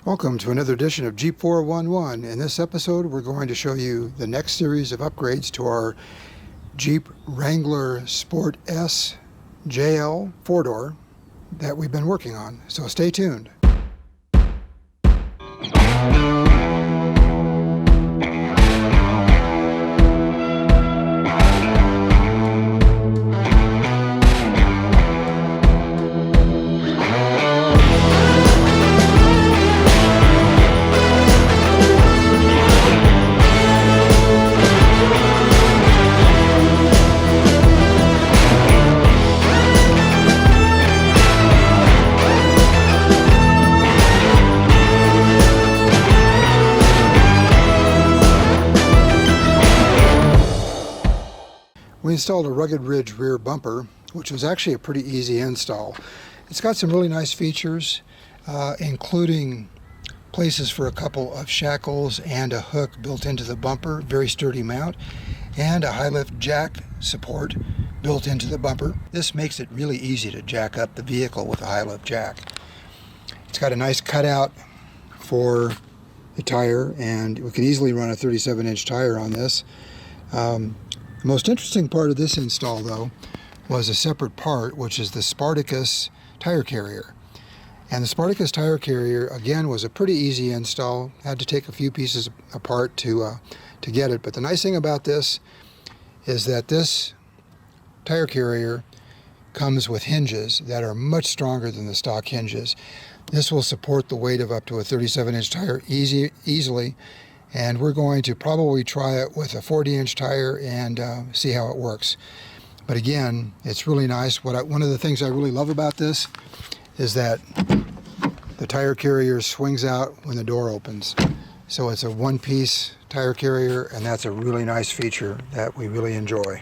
Welcome to another edition of Jeep 411. In this episode, we're going to show you the next series of upgrades to our Jeep Wrangler Sport S JL 4-door that we've been working on. So stay tuned. We installed a rugged ridge rear bumper, which was actually a pretty easy install. It's got some really nice features, including places for a couple of shackles and a hook built into the bumper, very sturdy mount, and a high lift jack support built into the bumper. This makes it really easy to jack up the vehicle with a high lift jack. It's got a nice cutout for the tire, and we could easily run a 37-inch tire on this. The most interesting part of this install, though, was a separate part, which is the Spartacus tire carrier. And the Spartacus tire carrier, again, was a pretty easy install. Had to take a few pieces apart to get it. But the nice thing about this is that this tire carrier comes with hinges that are much stronger than the stock hinges. This will support the weight of up to a 37-inch tire easily. And we're going to probably try it with a 40-inch tire and see how it works. But again, it's really nice. One of the things I really love about this is that the tire carrier swings out when the door opens. So it's a one-piece tire carrier, and that's a really nice feature that we really enjoy.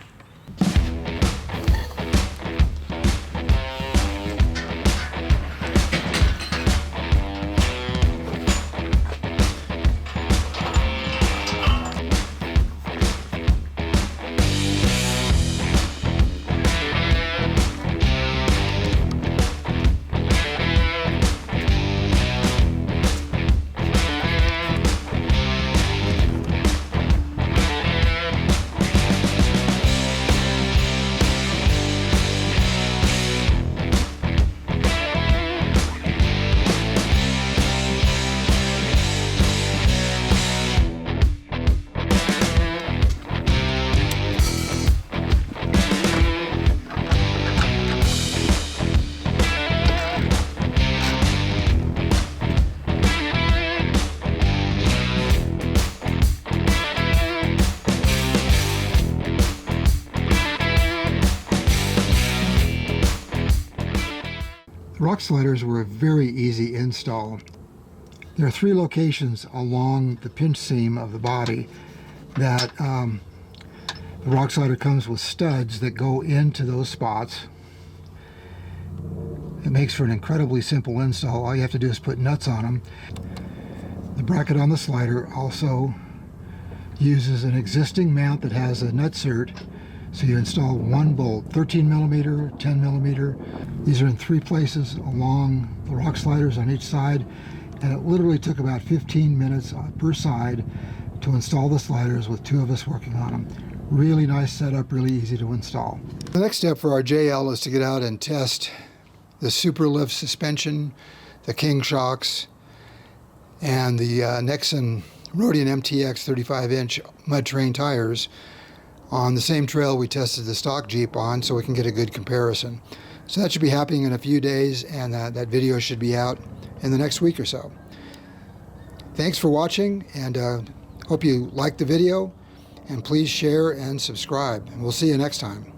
The rock sliders were a very easy install. There are 3 locations along the pinch seam of the body that the rock slider comes with studs that go into those spots. It makes for an incredibly simple install. All you have to do is put nuts on them. The bracket on the slider also uses an existing mount that has a nutsert. So you install one bolt, 13 millimeter, 10 millimeter. These are in 3 places along the rock sliders on each side, and it literally took about 15 minutes per side to install the sliders with 2 of us working on them. Really nice setup, really easy to install. The next step for our JL is to get out and test the Super Lift suspension, the King shocks, and the Nexen Rodian MTX 35-inch mud terrain tires on the same trail we tested the stock Jeep on, so we can get a good comparison. So that should be happening in a few days, and that video should be out in the next week or so. Thanks for watching, and hope you liked the video, and please share and subscribe, and we'll see you next time.